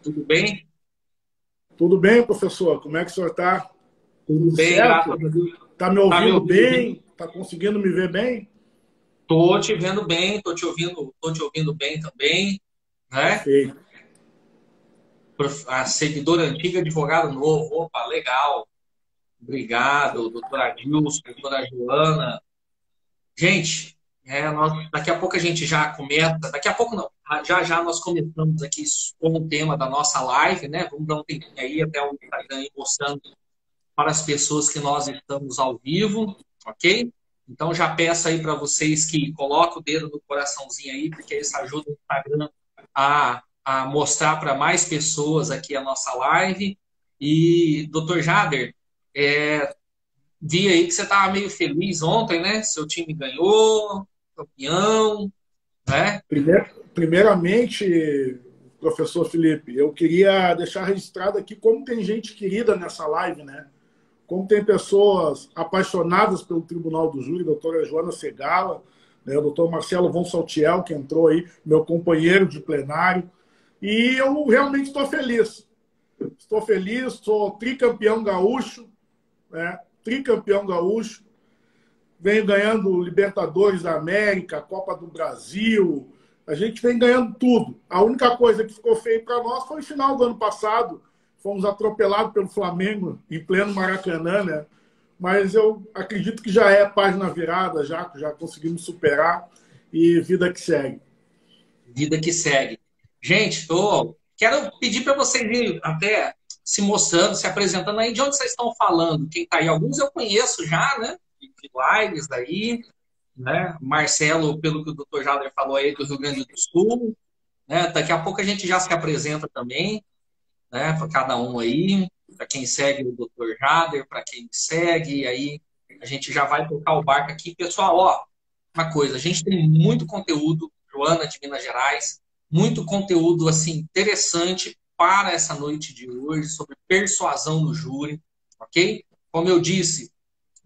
Tudo bem? Tudo bem, professor? Como é que o senhor está? Tudo Tudo bem, certo? graças a Deus. Está me Tá me ouvindo ouvindo bem? bem? Está conseguindo me ver bem? Tô te vendo bem, tô te ouvindo bem também, né? Perfeito. A seguidora antiga, advogado novo. Opa, legal. Obrigado, doutora Adilson, doutora Joana. Gente, daqui a pouco a gente já começa, daqui a pouco não, já já nós começamos aqui com o tema da nossa live, né? Vamos dar um tempinho aí até o Instagram aí mostrando para as pessoas que nós estamos ao vivo, ok? Então já peço aí para vocês que coloquem o dedo no coraçãozinho aí, porque isso ajuda o Instagram a mostrar para mais pessoas aqui a nossa live. E, doutor Jader, vi aí que você estava meio feliz ontem, né? Seu time ganhou, campeão, né? Primeiramente, professor Felipe, eu queria deixar registrado aqui como tem gente querida nessa live, né? Como tem pessoas apaixonadas pelo Tribunal do Júri, a doutora Joana Segala, né, o doutor Marcelo Von Saltiel, que entrou aí, meu companheiro de plenário. E eu realmente estou feliz. Estou feliz, sou tricampeão gaúcho, né? Tricampeão gaúcho, venho ganhando Libertadores da América, Copa do Brasil, a gente vem ganhando tudo. A única coisa que ficou feia para nós foi o final do ano passado, fomos atropelados pelo Flamengo em pleno Maracanã, né? Mas eu acredito que já é página virada, já conseguimos superar e vida que segue. Vida que segue. Gente, quero pedir para vocês irem até se mostrando, se apresentando aí, de onde vocês estão falando. Quem está aí, alguns eu conheço já, né? De lives aí, né? Marcelo, pelo que o doutor Jader falou aí, do Rio Grande do Sul, né? Daqui a pouco a gente já se apresenta também, né? Para cada um aí, para quem segue o doutor Jader, para quem me segue, aí a gente já vai tocar o barco aqui. Pessoal, ó, uma coisa, a gente tem muito conteúdo, Joana de Minas Gerais, muito conteúdo assim interessante para essa noite de hoje sobre persuasão no júri, ok? Como eu disse,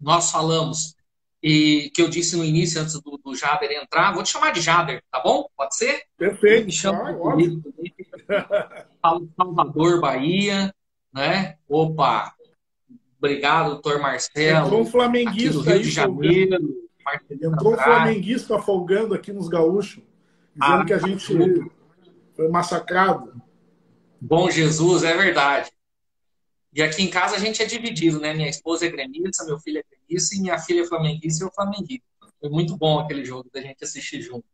nós falamos e que eu disse no início antes do Jader entrar, vou te chamar de Jader, tá bom? Pode ser? E me Perfeito, chama de claro, Felipe ótimo. também, falo de Salvador, Bahia, né? Opa, obrigado, doutor Entrou um Marcelo, aqui do flamenguista Rio aí de folgando. Janeiro, Marcelino Entrou um Andrade. flamenguista folgando aqui nos gaúchos, dizendo que a gente Aracaju, foi massacrado. Bom Jesus, é verdade. E aqui em casa a gente é dividido, né? Minha esposa é gremista, meu filho é gremista e minha filha é flamenguista e eu flamenguista. Foi muito bom aquele jogo da gente assistir junto.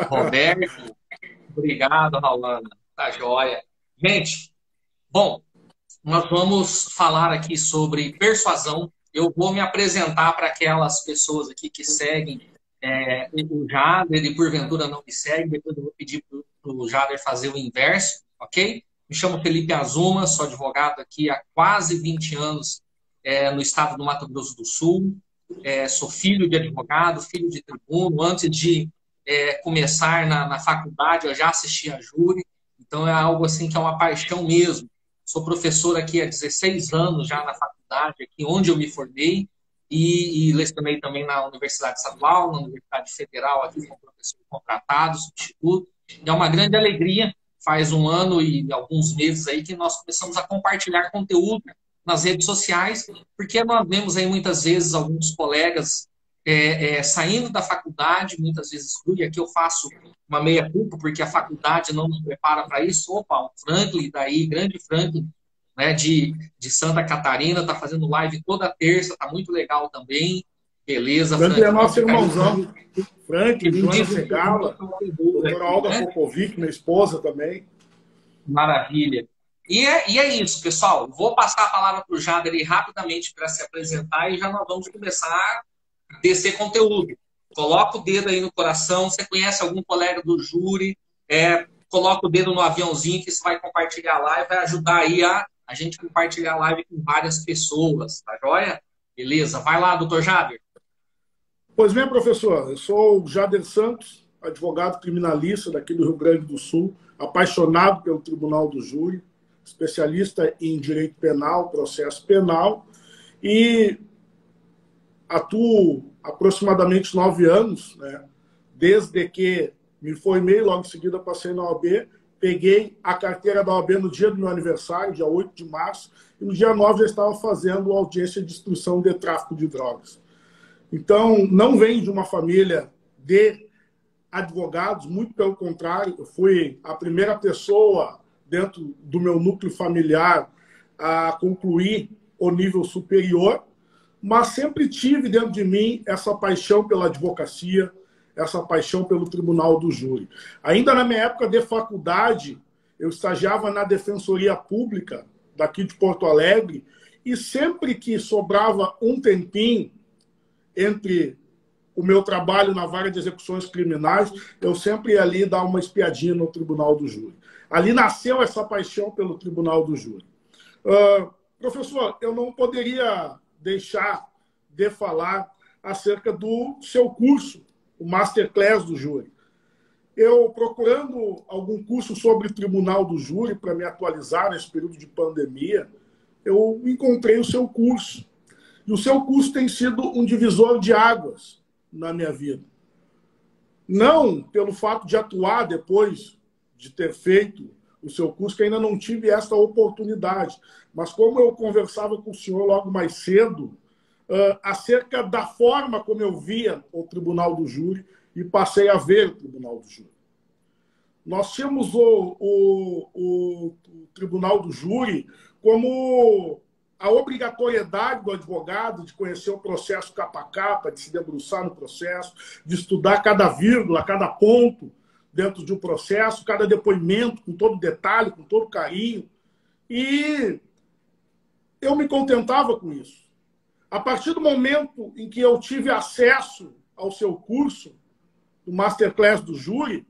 Roberto, obrigado, Raulana. Tá joia. Gente, bom, nós vamos falar aqui sobre persuasão. Eu vou me apresentar para aquelas pessoas aqui que seguem o Jader e porventura não me seguem. Depois eu vou pedir para o Jader fazer o inverso, ok? Me chamo Felipe Azuma, sou advogado aqui há quase 20 anos no estado do Mato Grosso do Sul. Sou filho de advogado, filho de tribuno. Antes de começar na faculdade, eu já assisti a júri. Então é algo assim que é uma paixão mesmo. Sou professor aqui há 16 anos já na faculdade, aqui onde eu me formei, e lecionei também na Universidade Estadual, na Universidade Federal, aqui como professor contratado, substituto. E é uma grande alegria, faz um ano e alguns meses aí que nós começamos a compartilhar conteúdo nas redes sociais, porque nós vemos aí muitas vezes alguns colegas saindo da faculdade, muitas vezes, e aqui eu faço uma meia-culpa, porque a faculdade não nos prepara para isso. Opa, o Franklin, daí, grande Franklin, né, de Santa Catarina, está fazendo live toda terça, tá muito legal também. Beleza, Franklin é Franklin, vamos nosso ficar aí. irmãozão. Franklin, Me Joana diz um pouquinho do Segala, seu conteúdo doutora aqui, Olga né? Popovic, minha esposa também. Maravilha. E é isso, pessoal. Vou passar a palavra para o Jader rapidamente para se apresentar e já nós vamos começar a descer conteúdo. Coloca o dedo aí no coração. Você conhece algum colega do júri? Coloca o dedo no aviãozinho que isso vai compartilhar a live, vai ajudar aí a gente compartilhar a live com várias pessoas, tá joia? Beleza? Vai lá, doutor Jader. Pois bem, professor, eu sou o Jader Santos, advogado criminalista daqui do Rio Grande do Sul, apaixonado pelo Tribunal do Júri, especialista em direito penal, processo penal, e atuo aproximadamente 9 anos, né, desde que me formei, logo em seguida passei na OAB, peguei a carteira da OAB no dia do meu aniversário, dia 8 de março, e no dia 9 já estava fazendo audiência de instrução de tráfico de drogas. Então, não venho de uma família de advogados, muito pelo contrário, eu fui a primeira pessoa dentro do meu núcleo familiar a concluir o nível superior, mas sempre tive dentro de mim essa paixão pela advocacia, essa paixão pelo tribunal do júri. Ainda na minha época de faculdade, eu estagiava na Defensoria Pública daqui de Porto Alegre e sempre que sobrava um tempinho entre o meu trabalho na vara de execuções criminais, eu sempre ia ali dar uma espiadinha no Tribunal do Júri. Ali nasceu essa paixão pelo Tribunal do Júri. Professor, eu não poderia deixar de falar acerca do seu curso, o Masterclass do Júri. Eu, procurando algum curso sobre Tribunal do Júri para me atualizar nesse período de pandemia, eu encontrei o seu curso. E o seu curso tem sido um divisor de águas na minha vida. Não pelo fato de atuar depois de ter feito o seu curso, que ainda não tive essa oportunidade, mas como eu conversava com o senhor logo mais cedo, acerca da forma como eu via o Tribunal do Júri e passei a ver o Tribunal do Júri. Nós tínhamos o Tribunal do Júri como a obrigatoriedade do advogado de conhecer o processo capa a capa, de se debruçar no processo, de estudar cada vírgula, cada ponto dentro de um processo, cada depoimento com todo detalhe, com todo carinho. E eu me contentava com isso. A partir do momento em que eu tive acesso ao seu curso, do Masterclass do Júri,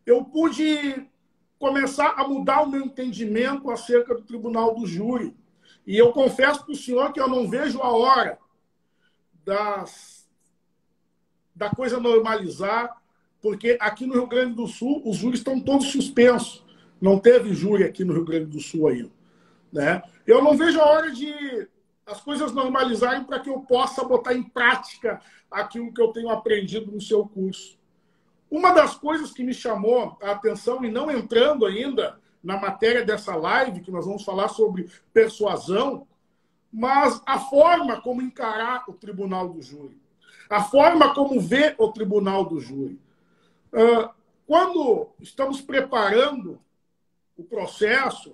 eu pude começar a mudar o meu entendimento acerca do Tribunal do Júri. E eu confesso para o senhor que eu não vejo a hora da coisa normalizar, porque aqui no Rio Grande do Sul os júris estão todos suspensos. Não teve júri aqui no Rio Grande do Sul ainda, né? Eu não vejo a hora de as coisas normalizarem para que eu possa botar em prática aquilo que eu tenho aprendido no seu curso. Uma das coisas que me chamou a atenção, e não entrando ainda na matéria dessa live, que nós vamos falar sobre persuasão, mas a forma como encarar o Tribunal do Júri, a forma como ver o Tribunal do Júri. Quando estamos preparando o processo,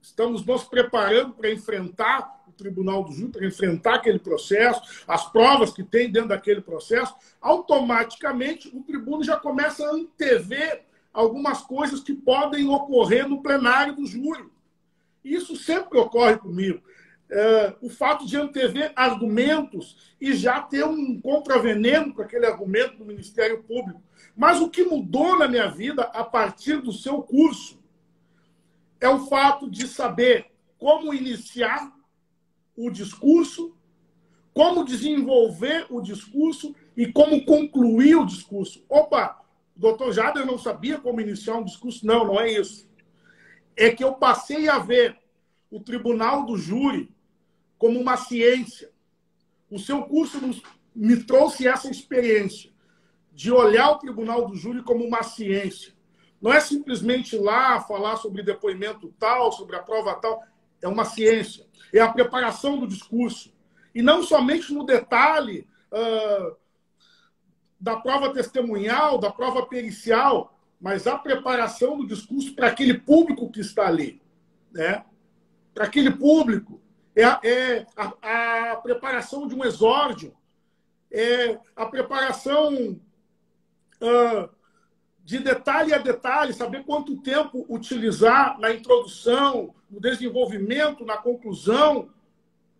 estamos nos preparando para enfrentar o Tribunal do Júri, para enfrentar aquele processo, as provas que tem dentro daquele processo, automaticamente o tribuno já começa a antever algumas coisas que podem ocorrer no plenário do júri. Isso sempre ocorre comigo. O fato de antever argumentos e já ter um contraveneno com aquele argumento do Ministério Público. Mas o que mudou na minha vida a partir do seu curso é o fato de saber como iniciar o discurso, como desenvolver o discurso e como concluir o discurso. Opa! O doutor Jader não sabia como iniciar um discurso. Não, não é isso. É que eu passei a ver o Tribunal do Júri como uma ciência. O seu curso me trouxe essa experiência de olhar o Tribunal do Júri como uma ciência. Não é simplesmente ir lá falar sobre depoimento tal, sobre a prova tal. É uma ciência. É a preparação do discurso. E não somente no detalhe da prova testemunhal, da prova pericial, mas a preparação do discurso para aquele público que está ali, né? Para aquele público. A preparação de um exórdio, a preparação de detalhe a detalhe, saber quanto tempo utilizar na introdução, no desenvolvimento, na conclusão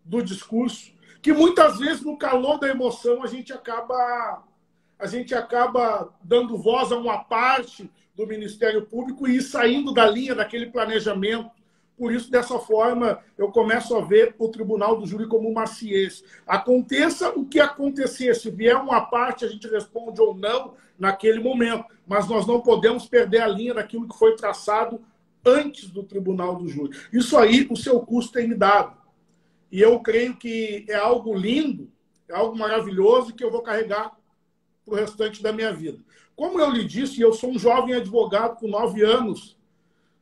do discurso, que muitas vezes, no calor da emoção, a gente acaba dando voz a uma parte do Ministério Público e ir saindo da linha daquele planejamento. Por isso, dessa forma, eu começo a ver o Tribunal do Júri como uma ciência. Aconteça o que acontecer, se vier uma parte, a gente responde ou não naquele momento. Mas nós não podemos perder a linha daquilo que foi traçado antes do Tribunal do Júri. Isso aí o seu curso tem me dado. E eu creio que é algo lindo, é algo maravilhoso que eu vou carregar para o restante da minha vida. Como eu lhe disse, eu sou um jovem advogado com 9 anos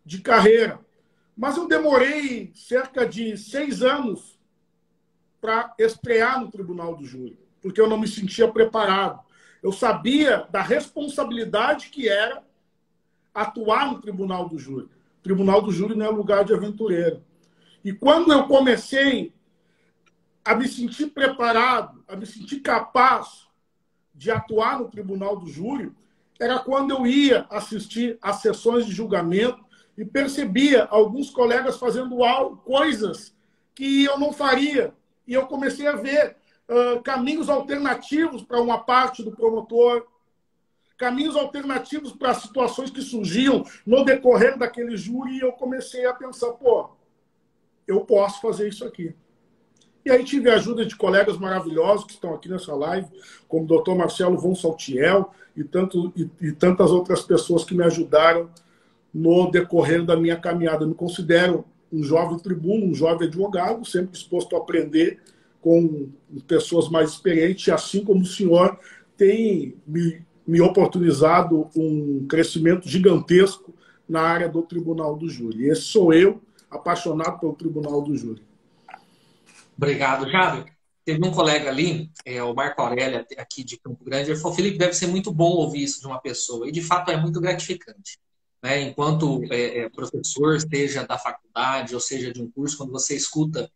de carreira, mas eu demorei cerca de 6 anos para estrear no Tribunal do Júri, porque eu não me sentia preparado. Eu sabia da responsabilidade que era atuar no Tribunal do Júri. O Tribunal do Júri não é lugar de aventureiro. E quando eu comecei a me sentir preparado, a me sentir capaz de atuar no Tribunal do Júri, era quando eu ia assistir às sessões de julgamento e percebia alguns colegas fazendo coisas que eu não faria. E eu comecei a ver caminhos alternativos para uma parte do promotor, caminhos alternativos para situações que surgiam no decorrer daquele júri, e eu comecei a pensar, pô, eu posso fazer isso aqui. E aí tive a ajuda de colegas maravilhosos que estão aqui nessa live, como o doutor Marcelo von Saltiel e tantas outras pessoas que me ajudaram no decorrer da minha caminhada. Eu me considero um jovem tribuno, um jovem advogado, sempre disposto a aprender com pessoas mais experientes, assim como o senhor tem me oportunizado um crescimento gigantesco na área do Tribunal do Júri. Esse sou eu, apaixonado pelo Tribunal do Júri. Obrigado, Jader. Teve um colega ali, o Marco Aurélio, aqui de Campo Grande, ele falou, Felipe, deve ser muito bom ouvir isso de uma pessoa. E, de fato, é muito gratificante. Né? Enquanto professor, seja da faculdade ou seja de um curso, quando você escuta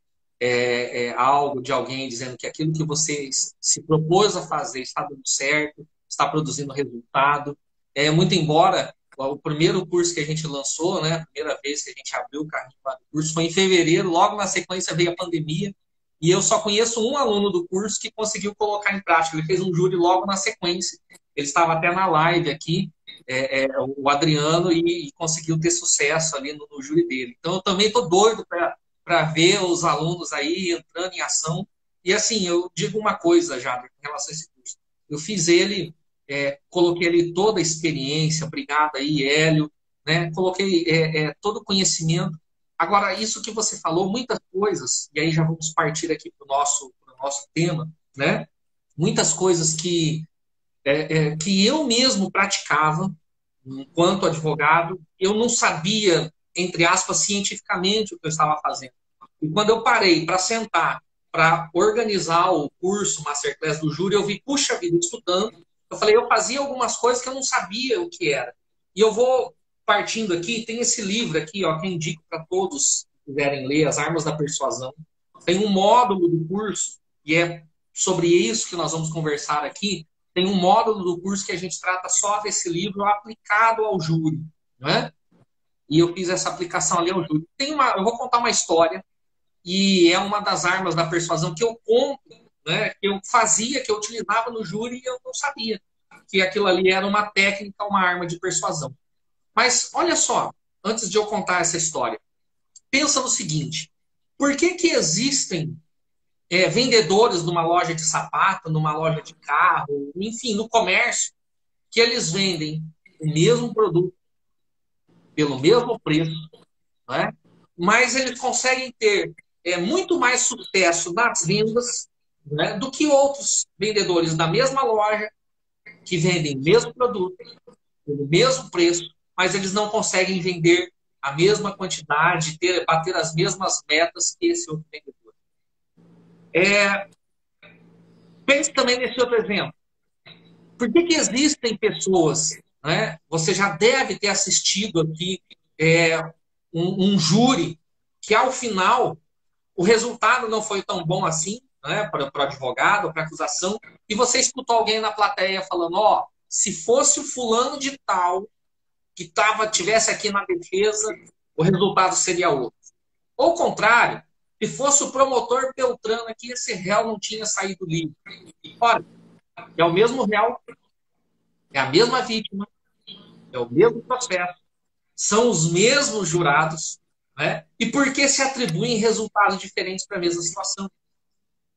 algo de alguém dizendo que aquilo que você se propôs a fazer está dando certo, está produzindo resultado. Muito embora o primeiro curso que a gente lançou, né, a primeira vez que a gente abriu o carrinho do curso foi em fevereiro, logo na sequência veio a pandemia, e eu só conheço um aluno do curso que conseguiu colocar em prática. Ele fez um júri logo na sequência. Ele estava até na live aqui, o Adriano, e conseguiu ter sucesso ali no júri dele. Então, eu também estou doido para ver os alunos aí entrando em ação. E, assim, eu digo uma coisa, já em relação a esse curso. Eu fiz ele, coloquei ali toda a experiência, obrigado aí, Hélio, né? Coloquei todo o conhecimento. Agora, isso que você falou, muitas coisas, e aí já vamos partir aqui para o nosso tema, né? Muitas coisas que eu mesmo praticava enquanto advogado, eu não sabia, entre aspas, cientificamente o que eu estava fazendo. E quando eu parei para sentar, para organizar o curso Masterclass do Júri, eu vi, puxa vida, estudando, eu falei, eu fazia algumas coisas que eu não sabia o que era. E eu vou partindo aqui, tem esse livro aqui, ó, que eu indico para todos que quiserem ler, As Armas da Persuasão. Tem um módulo do curso, e é sobre isso que nós vamos conversar aqui. Tem um módulo do curso que a gente trata só desse livro aplicado ao júri, não é? E eu fiz essa aplicação ali ao júri. Eu vou contar uma história, e é uma das armas da persuasão que eu conto, né, que eu fazia, que eu utilizava no júri, e eu não sabia que aquilo ali era uma técnica, uma arma de persuasão. Mas, olha só, antes de eu contar essa história, pensa no seguinte, por que existem vendedores numa loja de sapato, numa loja de carro, enfim, no comércio, que eles vendem o mesmo produto pelo mesmo preço, né? Mas eles conseguem ter muito mais sucesso nas vendas, né, do que outros vendedores da mesma loja que vendem o mesmo produto pelo mesmo preço, mas eles não conseguem vender a mesma quantidade, bater as mesmas metas que esse outro vendedor. Pense também nesse outro exemplo. Por que existem pessoas, né? Você já deve ter assistido aqui um júri que, ao final, o resultado não foi tão bom assim, né, para o advogado, para a acusação, e você escutou alguém na plateia falando, ó, se fosse o fulano de tal que tivesse aqui na defesa, o resultado seria outro. Ou o contrário, se fosse o promotor Beltrano aqui, esse réu não tinha saído livre. Ora, é o mesmo réu, é a mesma vítima, é o mesmo processo, são os mesmos jurados, né? E por que se atribuem resultados diferentes para a mesma situação?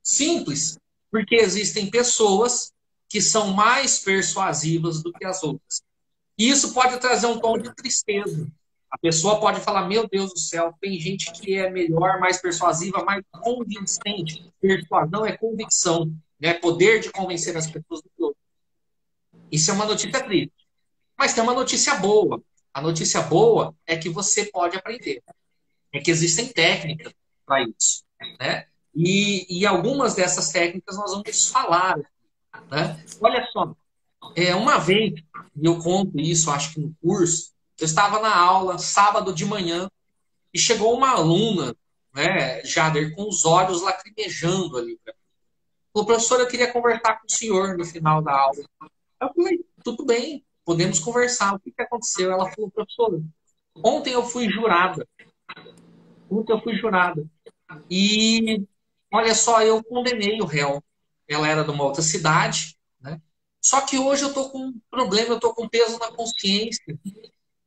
Simples, porque existem pessoas que são mais persuasivas do que as outras. E isso pode trazer um tom de tristeza. A pessoa pode falar, meu Deus do céu, tem gente que é melhor, mais persuasiva, mais convincente. Persuasão é convicção, né? Poder de convencer as pessoas do que outro. Isso é uma notícia triste. Mas tem uma notícia boa. A notícia boa é que você pode aprender. É que existem técnicas para isso, né? E algumas dessas técnicas nós vamos falar, né? Olha só, uma vez, e eu conto isso, acho que no curso, eu estava na aula, sábado de manhã, e chegou uma aluna, né, Jader, com os olhos lacrimejando ali. Falou, professor, eu queria conversar com o senhor no final da aula. Eu falei, tudo bem, podemos conversar. O que que aconteceu? Ela falou, professor, ontem eu fui jurada. Ontem eu fui jurada. E, olha só, eu condenei o réu. Ela era de uma outra cidade, né? Só que hoje eu estou com um problema, eu estou com peso na consciência.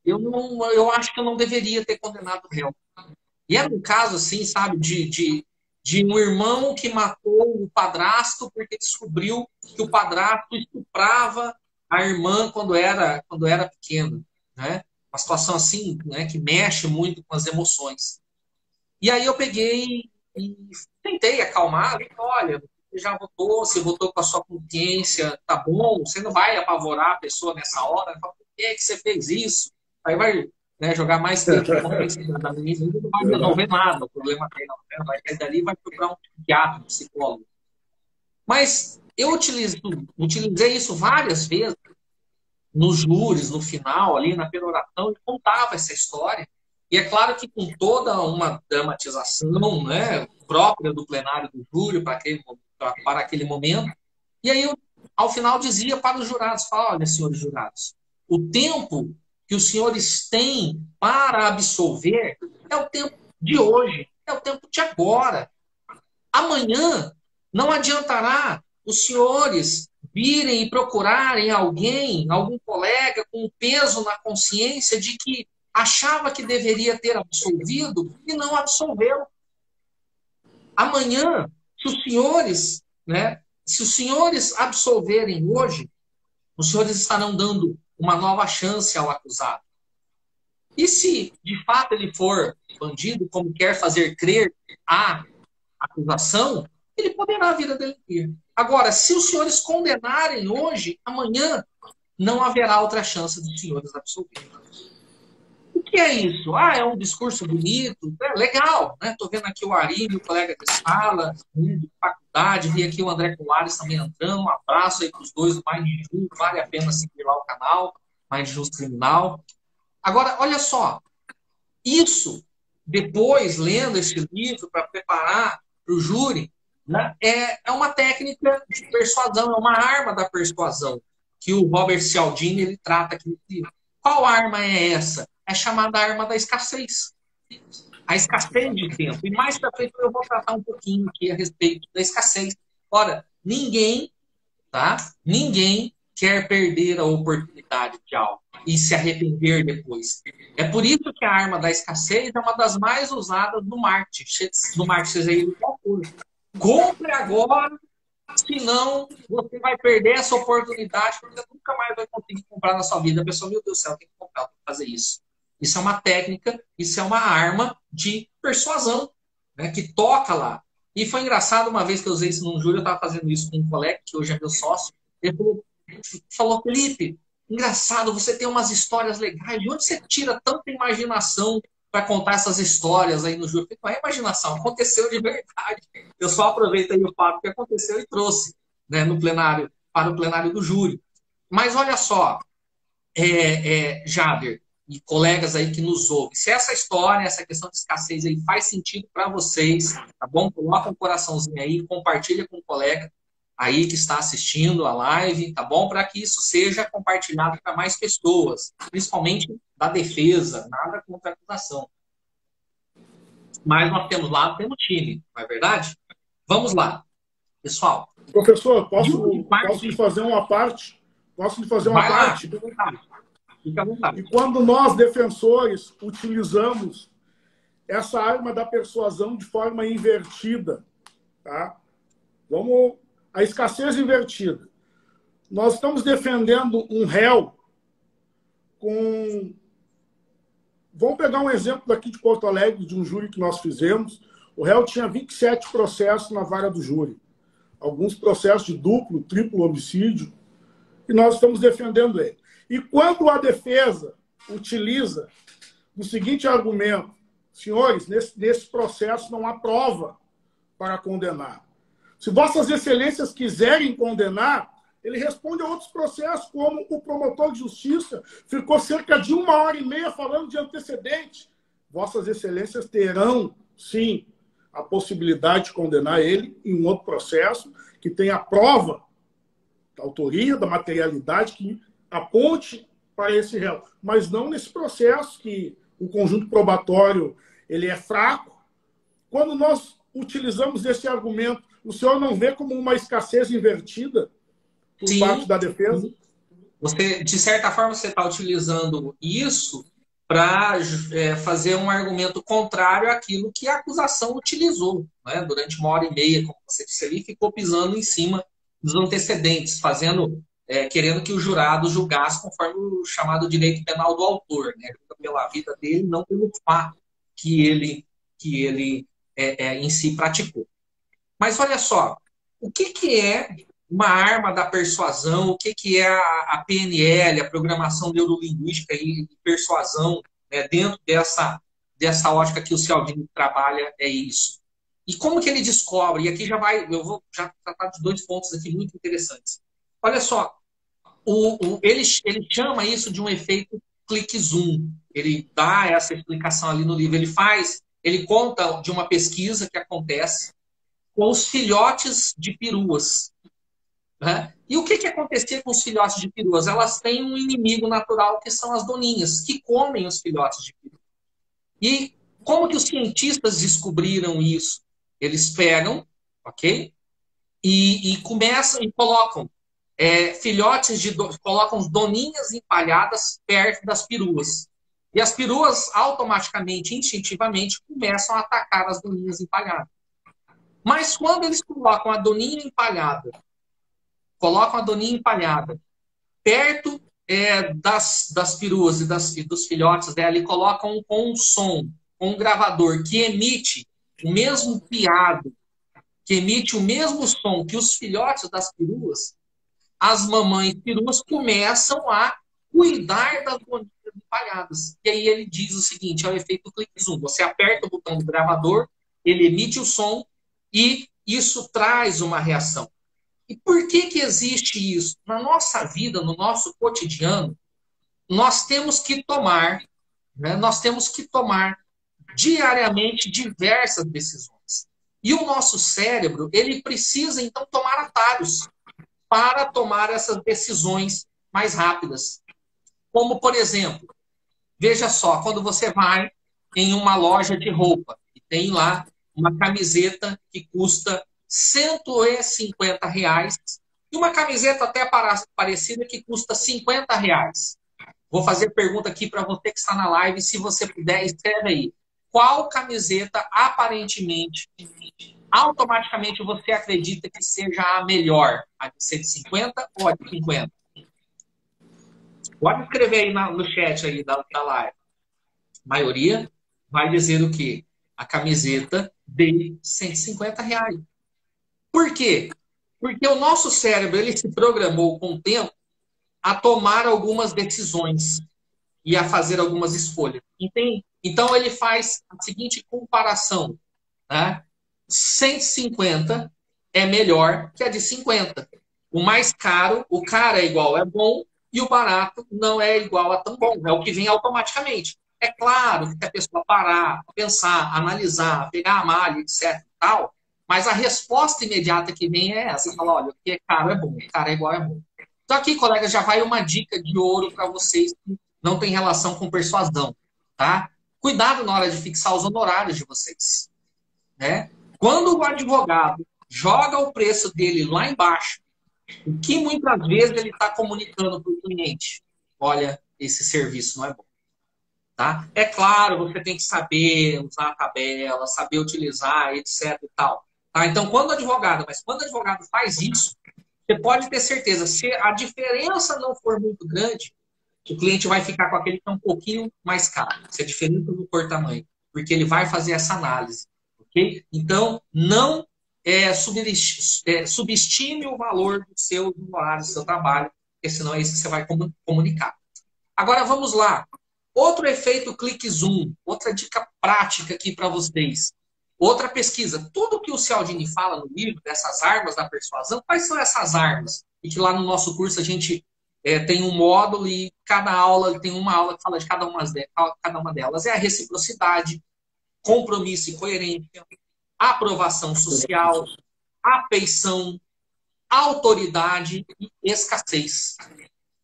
Eu acho que eu não deveria ter condenado o réu. E era um caso, assim, sabe, de um irmão que matou o padrasto porque descobriu que o padrasto estuprava a irmã quando era pequena, né? Uma situação assim, né, que mexe muito com as emoções. E aí eu peguei e tentei acalmar, olha, você já votou, você votou com a sua consciência, tá bom, você não vai apavorar a pessoa nessa hora, fala, por que que você fez isso? Aí vai, né, jogar mais tempo na consciência da menina e não vai resolver nada, o problema dela, né? Vai sair dali e vai procurar um psiquiatra, um psicólogo. Mas eu utilizei isso várias vezes nos júris, no final, ali na peroração, e contava essa história. E é claro que com toda uma dramatização, né, própria do plenário do júri para aquele momento. E aí eu, ao final, dizia para os jurados, fala, olha, senhores jurados, o tempo que os senhores têm para absolver é o tempo de hoje, é o tempo de agora. Amanhã não adiantará os senhores virem e procurarem alguém, algum colega com peso na consciência de que achava que deveria ter absolvido e não absolveu. Amanhã, se os senhores, né, se os senhores absolverem hoje, os senhores estarão dando uma nova chance ao acusado. E se, de fato, ele for bandido, como quer fazer crer a acusação, ele poderá vir a delinquir. Agora, se os senhores condenarem hoje, amanhã não haverá outra chance dos senhores absolverem. O que é isso? Ah, é um discurso bonito, é legal, né? Estou vendo aqui o Ari, meu colega de sala, de faculdade, vi aqui o André Colares também entrando, um abraço aí para os dois do Mind Justo, vale a pena seguir lá o canal, Mind Justo Criminal. Agora, olha só, isso, depois, lendo esse livro para preparar para o júri, né, é uma técnica de persuasão, é uma arma da persuasão que o Robert Cialdini ele trata aqui no livro. Qual arma é essa? É chamada arma da escassez. A escassez de tempo. E mais para frente eu vou tratar um pouquinho aqui a respeito da escassez. Ora, ninguém, tá? Ninguém quer perder a oportunidade de algo e se arrepender depois. É por isso que a arma da escassez é uma das mais usadas no marketing. No marketing, compre agora, senão você vai perder essa oportunidade, porque você nunca mais vai conseguir comprar na sua vida. A pessoa, meu Deus do céu, tem que comprar, tem que fazer isso. Isso é uma técnica, isso é uma arma de persuasão, né, que toca lá. E foi engraçado, uma vez que eu usei isso num júri, eu estava fazendo isso com um colega, que hoje é meu sócio, ele falou, Felipe, engraçado, você tem umas histórias legais, de onde você tira tanta imaginação para contar essas histórias aí no júri? Não é imaginação, aconteceu de verdade. Eu só aproveitei o fato que aconteceu e trouxe, né, no plenário, para o plenário do júri. Mas olha só, Jader e colegas aí que nos ouvem, se essa história, essa questão de escassez aí faz sentido para vocês, tá bom? Coloca um coraçãozinho aí, compartilha com o colega aí que está assistindo a live, tá bom? Para que isso seja compartilhado para mais pessoas, principalmente da defesa, nada contra a acusação. Mas nós temos lá, temos time, não é verdade? Vamos lá, pessoal. Professor, posso lhe fazer uma parte? Posso lhe fazer uma parte? Fica à vontade. Fica à vontade. E quando nós, defensores, utilizamos essa arma da persuasão de forma invertida, tá? A escassez invertida. Nós estamos defendendo um réu com... Vamos pegar um exemplo daqui de Porto Alegre, de um júri que nós fizemos. O réu tinha 27 processos na vara do júri. Alguns processos de duplo, triplo homicídio. e nós estamos defendendo ele. E quando a defesa utiliza o seguinte argumento, senhores, nesse processo não há prova para condenar. Se vossas excelências quiserem condenar, ele responde a outros processos, como o promotor de justiça ficou cerca de 1h30 falando de antecedente. Vossas excelências terão, sim, a possibilidade de condenar ele em um outro processo que tenha a prova da autoria, da materialidade, que aponte para esse réu. Mas não nesse processo que o conjunto probatório ele é fraco. Quando nós utilizamos esse argumento, o senhor não vê como uma escassez invertida por Sim, parte da defesa? você, de certa forma, você está utilizando isso para fazer um argumento contrário àquilo que a acusação utilizou, né? Durante 1h30, como você disse ali, ficou pisando em cima dos antecedentes, querendo que o jurado julgasse conforme o chamado direito penal do autor, né? Pela vida dele, não pelo fato que ele em si praticou. Mas olha só, o que é uma arma da persuasão, o que é a PNL, a programação neurolinguística e persuasão, né, dentro dessa ótica que o Cialdini trabalha, é isso. E como que ele descobre? E aqui eu vou já tratar de 2 pontos aqui muito interessantes. Olha só, ele chama isso de um efeito clique-zoom. Ele dá essa explicação ali no livro. Ele conta de uma pesquisa que acontece com os filhotes de peruas. Né? E o que acontecia com os filhotes de peruas? Elas têm um inimigo natural, que são as doninhas, que comem os filhotes de perua. E como que os cientistas descobriram isso? Eles pegam, ok? E começam e colocam colocam doninhas empalhadas perto das peruas. E as peruas automaticamente, instintivamente, começam a atacar as doninhas empalhadas. Mas quando eles colocam a doninha empalhada perto das peruas e dos filhotes dela e colocam com um som, com um gravador que emite o mesmo piado, que emite o mesmo som que os filhotes das peruas, as mamães peruas começam a cuidar das doninhas empalhadas. E aí ele diz o seguinte, é o efeito clique-zoom. Você aperta o botão do gravador, ele emite o som e isso traz uma reação. E por que existe isso? Na nossa vida, no nosso cotidiano, nós temos que tomar diariamente diversas decisões. E o nosso cérebro, ele precisa, então, tomar atalhos para tomar essas decisões mais rápidas. Como, por exemplo, veja só, quando você vai em uma loja de roupa e tem lá uma camiseta que custa R$150 e uma camiseta até parecida que custa R$50. Vou fazer pergunta aqui para você que está na live, se você puder, escreve aí. Qual camiseta aparentemente, automaticamente você acredita que seja a melhor? A de 150 ou a de 50? Pode escrever aí no chat aí da live. A maioria vai dizer o quê? A camiseta de R$150. Por quê? Porque o nosso cérebro ele se programou com o tempo a tomar algumas decisões e a fazer algumas escolhas. Entende? Então ele faz a seguinte comparação. Né? 150 é melhor que a de 50. O mais caro, o caro é igual é bom, e o barato não é igual a tão bom. É o que vem automaticamente. É claro que a pessoa parar, pensar, analisar, pegar a malha, etc. Tal, mas a resposta imediata que vem é essa. Fala, olha, o que é caro é bom, o caro é igual é bom. Então aqui, colegas, já vai uma dica de ouro para vocês que não tem relação com persuasão. Tá? Cuidado na hora de fixar os honorários de vocês. Né? Quando o advogado joga o preço dele lá embaixo, o que muitas vezes ele está comunicando para o cliente? Olha, esse serviço não é bom. Tá? É claro, você tem que saber usar a tabela, saber utilizar, etc. E tal. Tá? Então, quando o advogado faz isso, você pode ter certeza, se a diferença não for muito grande, o cliente vai ficar com aquele que é um pouquinho mais caro. Se a diferença não for tamanho, porque ele vai fazer essa análise. Okay? Então, não subestime o valor do seu honorário, do seu trabalho, porque senão é isso que você vai comunicar. Agora vamos lá. Outro efeito clique zoom, outra dica prática aqui para vocês. Outra pesquisa. Tudo que o Cialdini fala no livro, dessas armas da persuasão, quais são essas armas? E que lá no nosso curso a gente tem um módulo e cada aula tem uma aula que fala de cada uma delas. É a reciprocidade, compromisso e coerência, aprovação social, afeição, autoridade e escassez.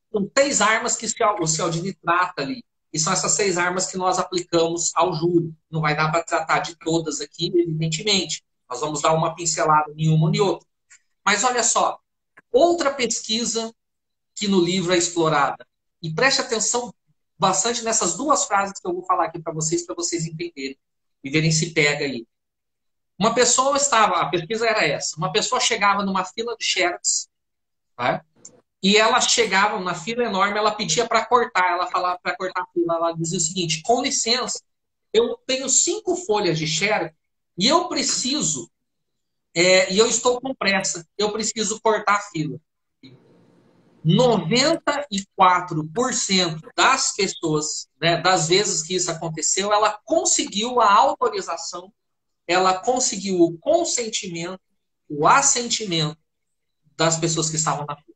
São 6 armas que o Cialdini trata ali. E são essas 6 armas que nós aplicamos ao júri. Não vai dar para tratar de todas aqui, evidentemente. Nós vamos dar uma pincelada em uma e outra. Mas olha só, outra pesquisa que no livro é explorada. E preste atenção bastante nessas 2 frases que eu vou falar aqui para vocês entenderem e verem se pega aí. Uma pessoa a pesquisa era essa, uma pessoa chegava numa fila de xerox, tá? E ela chegava na fila enorme, ela pedia para cortar, ela falava para cortar a fila, ela dizia o seguinte: com licença, eu tenho 5 folhas de xerox e eu preciso, e eu estou com pressa, eu preciso cortar a fila. 94% das pessoas, né, das vezes que isso aconteceu, ela conseguiu a autorização, ela conseguiu o consentimento, o assentimento das pessoas que estavam na fila.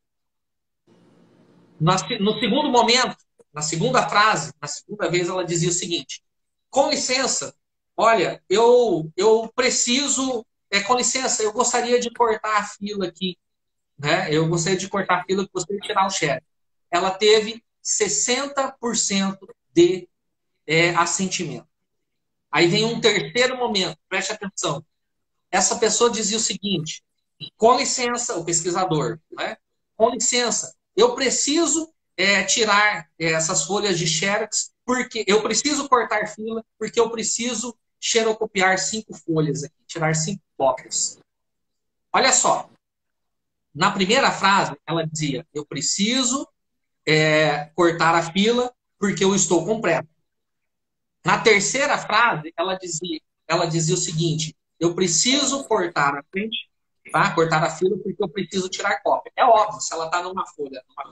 No segundo momento, na segunda frase, na segunda vez, ela dizia o seguinte: com licença, olha, eu preciso, com licença, eu gostaria de cortar a fila aqui, né? Eu gostaria de cortar a fila, gostaria de tirar o chefe. Ela teve 60% de assentimento. Aí vem um terceiro momento, preste atenção. Essa pessoa dizia o seguinte: com licença, o pesquisador, né? Com licença, eu preciso tirar essas folhas de xerox, porque eu preciso cortar fila, porque eu preciso xerocopiar 5 folhas aqui, tirar 5 cópias. Olha só, na primeira frase, ela dizia: eu preciso cortar a fila, porque eu estou com pressa. Na terceira frase, ela dizia o seguinte: eu preciso cortar a frente, tá? Cortar a fila, porque eu preciso tirar cópia. É óbvio, se ela está numa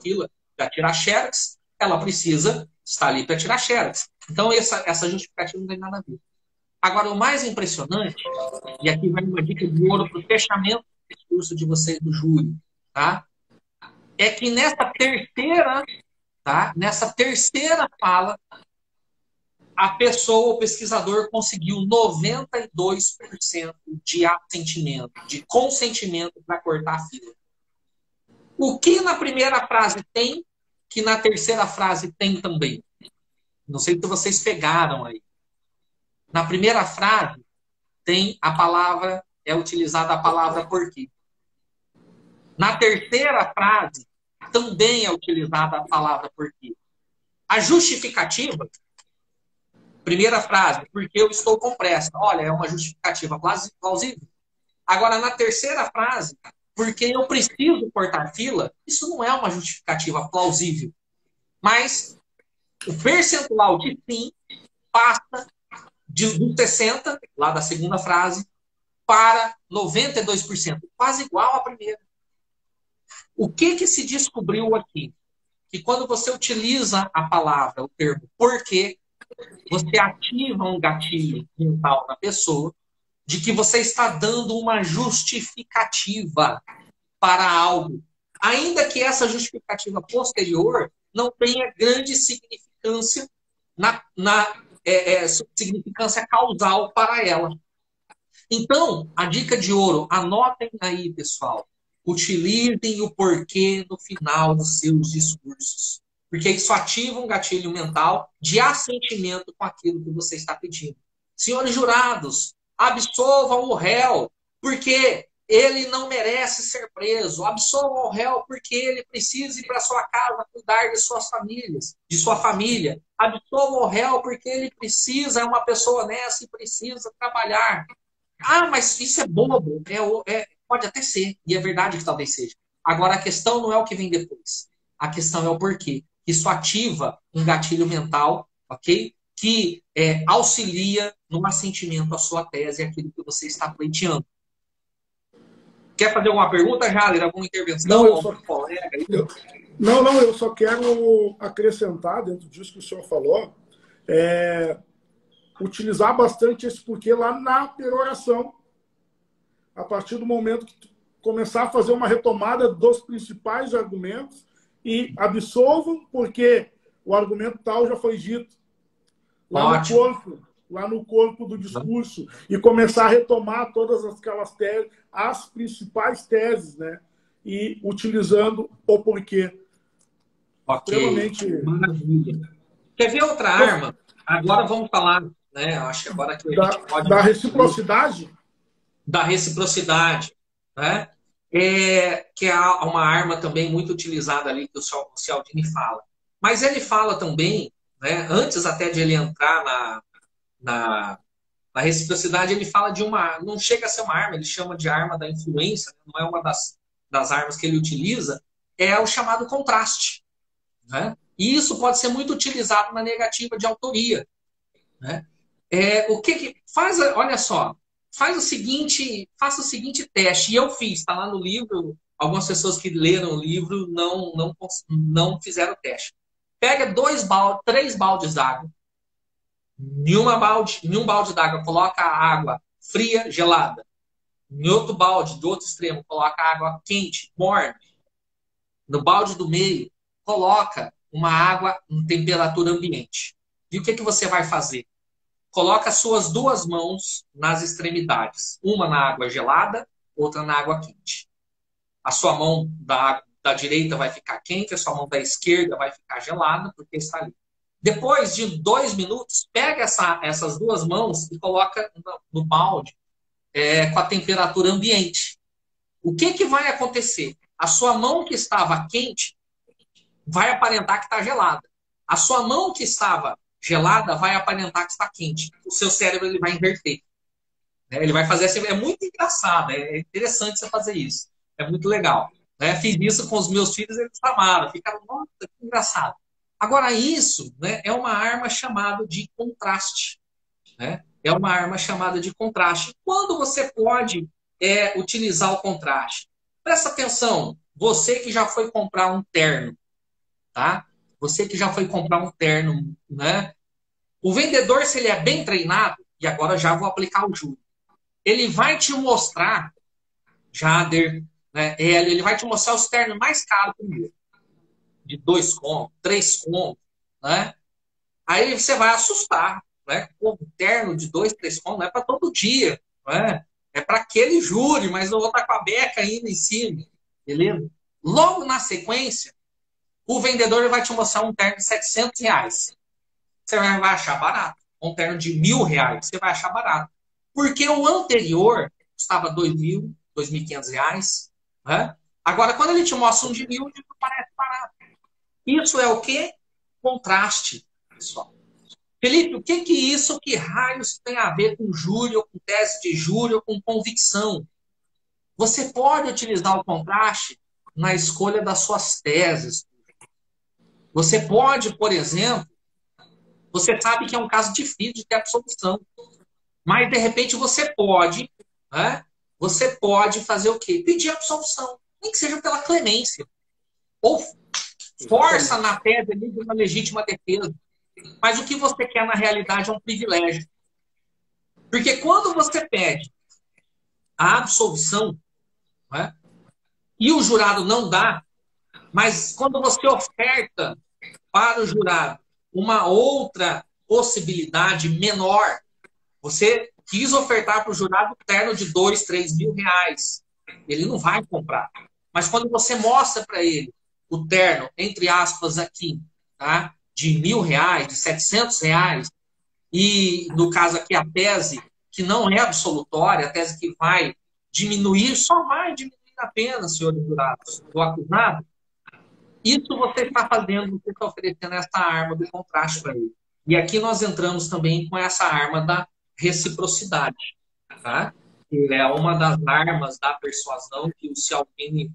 fila para tirar xerox, ela precisa estar ali para tirar xerox. Então, essa justificativa não tem nada a ver. Agora, o mais impressionante, e aqui vai uma dica de ouro para o fechamento do discurso de vocês do júri, tá? É que nessa terceira fala, a pessoa, o pesquisador, conseguiu 92% de assentimento, de consentimento para cortar a fila. O que na primeira frase tem, que na terceira frase tem também. Não sei se vocês pegaram aí. Na primeira frase, é utilizada a palavra porquê. Na terceira frase, também é utilizada a palavra porquê. A justificativa, primeira frase, porque eu estou com pressa. Olha, é uma justificativa plausível. Agora, na terceira frase, porque eu preciso cortar fila, isso não é uma justificativa plausível. Mas o percentual de sim passa do 60%, lá da segunda frase, para 92%. Quase igual à primeira. O que se descobriu aqui? Que quando você utiliza a palavra, o termo porquê, você ativa um gatilho mental na pessoa de que você está dando uma justificativa para algo. Ainda que essa justificativa posterior não tenha grande significância significância causal para ela. Então, a dica de ouro, anotem aí, pessoal. Utilizem o porquê no final dos seus discursos. Porque isso ativa um gatilho mental de assentimento com aquilo que você está pedindo. Senhores jurados, absolvam o réu, porque ele não merece ser preso. Absolvam o réu porque ele precisa ir para sua casa cuidar de suas famílias, de sua família. Absolvam o réu porque ele precisa, é uma pessoa honesta e precisa trabalhar. Ah, mas isso é bobo. Pode até ser, e é verdade que talvez seja. Agora, a questão não é o que vem depois. A questão é o porquê. Isso ativa um gatilho mental, ok? Que auxilia no assentimento à sua tese, aquilo que você está pleiteando. Quer fazer alguma pergunta, Jader? Alguma intervenção? Não, Não, não, eu só quero acrescentar dentro disso que o senhor falou, utilizar bastante esse porquê lá na peroração, a partir do momento que tu começar a fazer uma retomada dos principais argumentos e absolvam porque o argumento tal já foi dito Ótimo. lá no corpo do discurso, e começar a retomar todas aquelas teses, as principais teses, né? E utilizando o porquê. Ok. Extremamente. Maravilha. Quer ver outra arma? Agora vamos falar, né? Acho que agora que a gente pode Da reciprocidade. da reciprocidade, né? Que é uma arma também muito utilizada ali que o Cialdini fala. Mas ele fala também, né, antes até de ele entrar na, na reciprocidade, ele fala de uma. Não chega a ser uma arma, ele chama de arma da influência, né, não é uma das armas que ele utiliza, é o chamado contraste. Né? E isso pode ser muito utilizado na negativa de autoria. Né? O que faz? Olha só, faça o seguinte teste. E eu fiz, está lá no livro. Algumas pessoas que leram o livro não fizeram o teste. Pega três baldes d'água. Em um balde d'água, coloca a água fria, gelada. Em outro balde, do outro extremo, coloca água quente, morna. No balde do meio, coloca uma água em temperatura ambiente. E o que você vai fazer? Coloca as suas duas mãos nas extremidades. Uma na água gelada, outra na água quente. A sua mão da direita vai ficar quente, a sua mão da esquerda vai ficar gelada, porque está ali. Depois de 2 minutos, pega essas duas mãos e coloca no balde com a temperatura ambiente. O que vai acontecer? A sua mão que estava quente vai aparentar que está gelada. A sua mão que estava gelada vai aparentar que está quente. O seu cérebro ele vai inverter. Né? Ele vai fazer assim. É muito engraçado, é interessante você fazer isso. É muito legal. Né? Fiz isso com os meus filhos, eles amaram. Ficaram, nossa, que engraçado. Agora, isso, né, é uma arma chamada de contraste. Né? É uma arma chamada de contraste. Quando você pode utilizar o contraste? Presta atenção, você que já foi comprar um terno, tá? Você que já foi comprar um terno, né? O vendedor, se ele é bem treinado, e agora já vou aplicar o juro, ele vai te mostrar, Jader, né? Ele vai te mostrar os ternos mais caros primeiro, de 2 contos, 3 contos, né? Aí você vai assustar, né? Pô, um terno de 2, 3 contos não é para todo dia, né? É para aquele júri, mas eu vou estar com a beca ainda em cima, beleza? Logo na sequência, o vendedor vai te mostrar um terno de R$ 700. Você vai achar barato. Um terno de R$ 1.000, você vai achar barato. Porque o anterior custava R$ 2.000, R$ 2.500. Né? Agora, quando ele te mostra um de 1.000, parece barato. Isso é o quê? Contraste, pessoal. Felipe, o que raios tem a ver com júri, ou com tese de júri, ou com convicção? Você pode utilizar o contraste na escolha das suas teses. Você pode, por exemplo, você sabe que é um caso difícil de ter absolução, mas de repente né? Você pode fazer o quê? Pedir absolução, nem que seja pela clemência, ou força Exatamente. na tese ali de uma legítima defesa. Mas o que você quer na realidade é um privilégio. Porque quando você pede a absolvição, né, e o jurado não dá, mas quando você oferta para o jurado uma outra possibilidade menor, você quis ofertar para o jurado um terno de 2, 3 mil reais. Ele não vai comprar. Mas quando você mostra para ele o terno, entre aspas, aqui, tá? De R$ 1.000, de R$ 700, e no caso aqui a tese, que não é absolutória, a tese que vai diminuir, só vai diminuir apenas, senhores jurados, do acusado, isso você está fazendo, você está oferecendo essa arma do contraste para ele. E aqui nós entramos também com essa arma da reciprocidade, tá? Que é uma das armas da persuasão que o Cialdini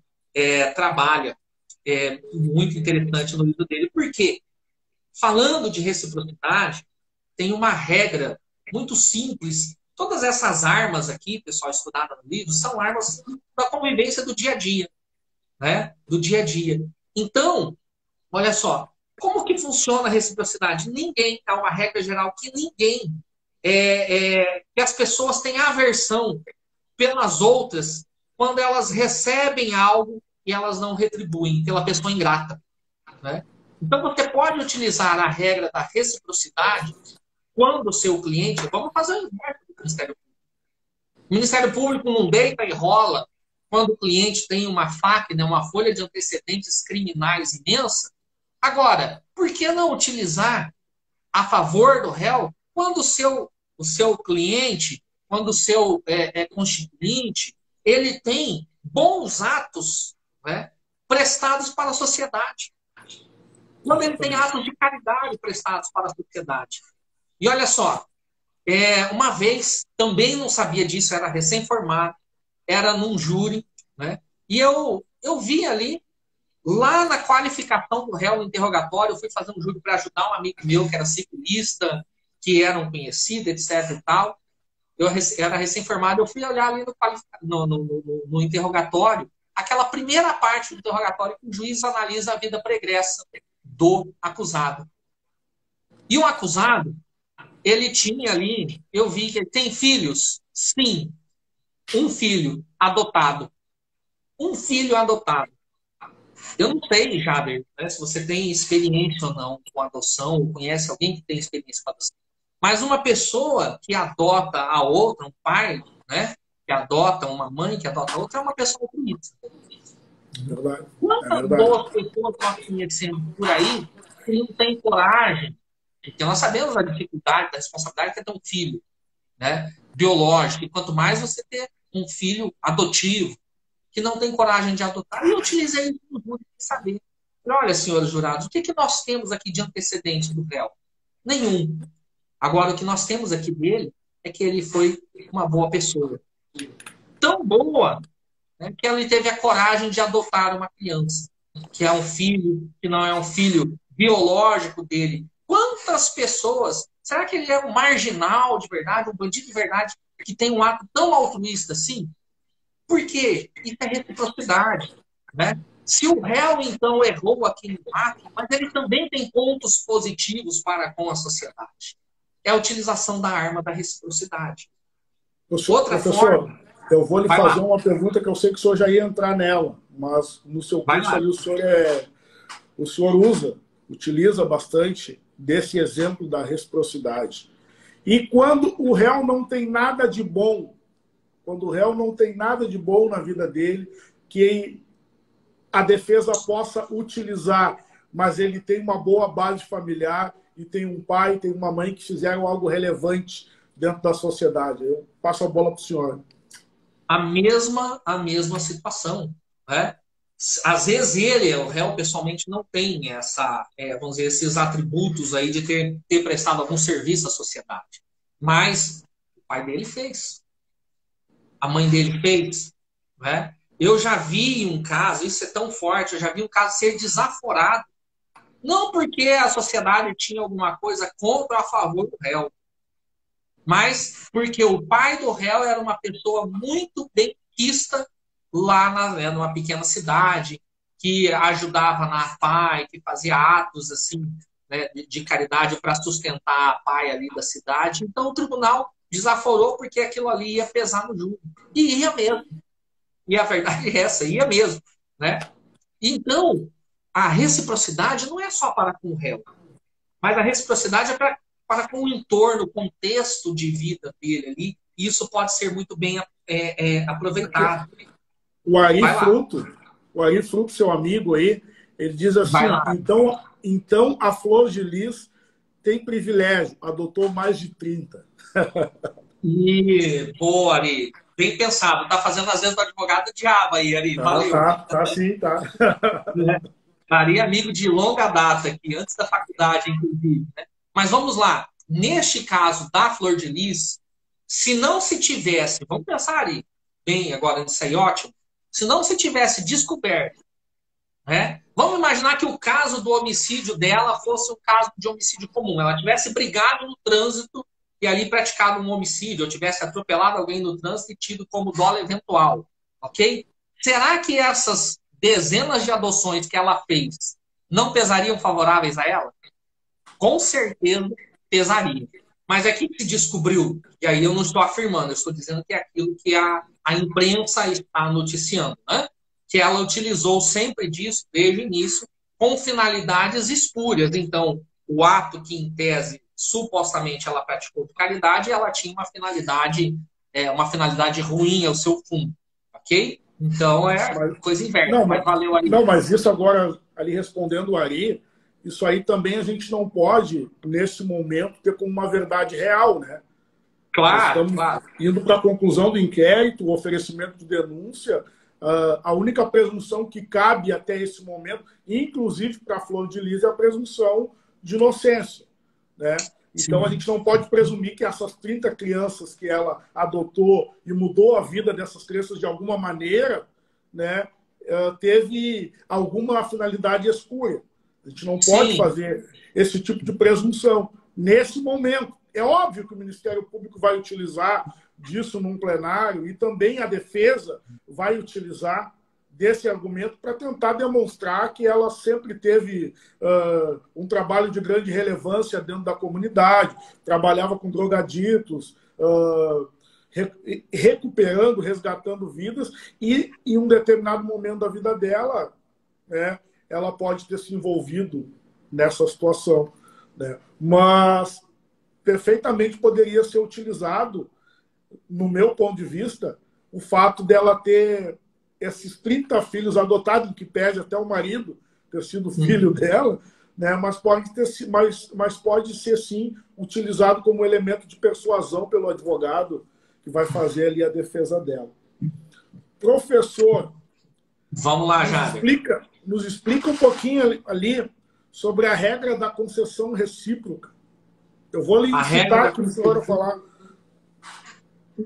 trabalha. É muito interessante no livro dele. Por quê? Falando de reciprocidade, tem uma regra muito simples. Todas essas armas aqui, pessoal, estudadas no livro, são armas da convivência do dia a dia, né? Do dia a dia. Então, olha só, como que funciona a reciprocidade? Ninguém, é uma regra geral que ninguém, que as pessoas têm aversão pelas outras quando elas recebem algo e elas não retribuem, pela pessoa ingrata, né? Então, você pode utilizar a regra da reciprocidade quando o seu cliente... Vamos fazer o inverso do Ministério Público. O Ministério Público não deita e rola quando o cliente tem uma FAQ, né, uma folha de antecedentes criminais imensa. Agora, por que não utilizar a favor do réu quando o seu cliente, quando o seu constituinte, ele tem bons atos, né, prestados para a sociedade? Quando ele tem atos de caridade prestados para a sociedade. E olha só, uma vez, também não sabia disso, era recém-formado, era num júri, né? E eu vi ali, lá na qualificação do réu no interrogatório, eu fui fazer um júri para ajudar um amigo meu que era ciclista, que era um conhecido, etc e tal. Eu era recém-formado, eu fui olhar ali no interrogatório, aquela primeira parte do interrogatório que o juiz analisa a vida pregressa do acusado. E o acusado, ele tinha ali, eu vi que ele tem filhos. Sim, um filho adotado. Um filho adotado. Eu não sei, Jader, né, se você tem experiência ou não com adoção, ou conhece alguém que tem experiência com adoção. Mas uma pessoa que adota a outra, um pai, né, que adota uma mãe, que adota a outra, é uma pessoa altruísta. Verdade. É Quantas verdade. boas pessoas nós conhecemos por aí que não têm coragem? Porque nós sabemos a dificuldade, da responsabilidade que é ter um filho, né, biológico. E quanto mais você ter um filho adotivo, que não tem coragem de adotar. E eu utilizei isso no júri para saber. Olha, senhores jurados, o que nós temos aqui de antecedente do réu? Nenhum. Agora, o que nós temos aqui dele é que ele foi uma boa pessoa. Tão boa, né, que ele teve a coragem de adotar uma criança, que é um filho, que não é um filho biológico dele. Quantas pessoas... Será que ele é um marginal de verdade, um bandido de verdade, que tem um ato tão altruísta assim? Por quê? Isso é reciprocidade, né? Se o réu, então, errou aqui no ato, mas ele também tem pontos positivos para com a sociedade. É a utilização da arma da reciprocidade. Outra Professor, forma... eu vou lhe Vai fazer lá, uma pergunta que eu sei que o senhor já ia entrar nela, mas no seu vai curso lá. ali o senhor utiliza bastante desse exemplo da reciprocidade. E quando o réu não tem nada de bom, quando o réu não tem nada de bom na vida dele, que a defesa possa utilizar, mas ele tem uma boa base familiar e tem um pai, tem uma mãe que fizeram algo relevante dentro da sociedade. Eu passo a bola para o senhor. A mesma situação, né? Às vezes ele, o réu, pessoalmente não tem vamos dizer, esses atributos aí de ter prestado algum serviço à sociedade. Mas o pai dele fez. A mãe dele fez, né? Eu já vi um caso, isso é tão forte, eu já vi um caso ser desaforado, não porque a sociedade tinha alguma coisa contra ou a favor do réu, mas porque o pai do réu era uma pessoa muito benquista lá numa pequena cidade, que ajudava na APAE, que fazia atos assim, né, de caridade para sustentar a APAE ali da cidade. Então o tribunal desaforou porque aquilo ali ia pesar no júri. E ia mesmo. E a verdade é essa, ia mesmo, né? Então, a reciprocidade não é só para com o réu, mas a reciprocidade é para com o entorno, o contexto de vida dele ali. E isso pode ser muito bem aproveitado. O Ari Vai lá, Fruto, seu amigo aí, ele diz vai assim, ó, lá. então a Flor de Lis tem privilégio, adotou mais de 30. E, boa, Ari. Bem pensado. Tá fazendo, às vezes, do advogado diabo aí, Ari. Valeu. Tá sim, tá. Né? Ari, amigo de longa data aqui, antes da faculdade, inclusive. Né? Mas vamos lá. Neste caso da Flor de Lis, se não se tivesse, vamos pensar, Ari, bem agora nisso aí, ótimo. Se não se tivesse descoberto, né? Vamos imaginar que o caso do homicídio dela fosse um caso de homicídio comum. Ela tivesse brigado no trânsito e ali praticado um homicídio, ou tivesse atropelado alguém no trânsito e tido como dolo eventual. Ok? Será que essas dezenas de adoções que ela fez não pesariam favoráveis a ela? Com certeza pesaria. Mas aqui que se descobriu, e aí eu não estou afirmando, eu estou dizendo que é aquilo que a imprensa está noticiando, né? Que ela utilizou sempre disso, desde o início, com finalidades espúrias. Então, o ato que, em tese, supostamente ela praticou de caridade, ela tinha uma finalidade ruim ao seu fundo, ok? Então, é Mas, coisa inversa, não, mas mas, valeu aí. não, mas isso agora, ali respondendo o Ari, isso aí também a gente não pode, nesse momento, ter como uma verdade real, né? Nós Claro, estamos claro. indo para a conclusão do inquérito, o oferecimento de denúncia. A única presunção que cabe até esse momento, inclusive para a Flor de Lis, é a presunção de inocência, né? Então, a Sim. gente não pode presumir que essas 30 crianças que ela adotou e mudou a vida dessas crianças de alguma maneira, né, teve alguma finalidade espúria. A gente não pode Sim, fazer esse tipo de presunção nesse momento. É óbvio que o Ministério Público vai utilizar disso num plenário e também a defesa vai utilizar desse argumento para tentar demonstrar que ela sempre teve um trabalho de grande relevância dentro da comunidade, trabalhava com drogaditos, recuperando, resgatando vidas, e em um determinado momento da vida dela, né, ela pode ter se envolvido nessa situação, né? Mas perfeitamente poderia ser utilizado, no meu ponto de vista, o fato dela ter esses 30 filhos adotados, que pede até o marido ter sido filho dela, né? Mas pode ser, sim, utilizado como elemento de persuasão pelo advogado que vai fazer ali a defesa dela. Professor, vamos lá, Jader. nos explica um pouquinho ali sobre a regra da concessão recíproca. Eu vou lhe A regra citar da aqui para a senhora falar.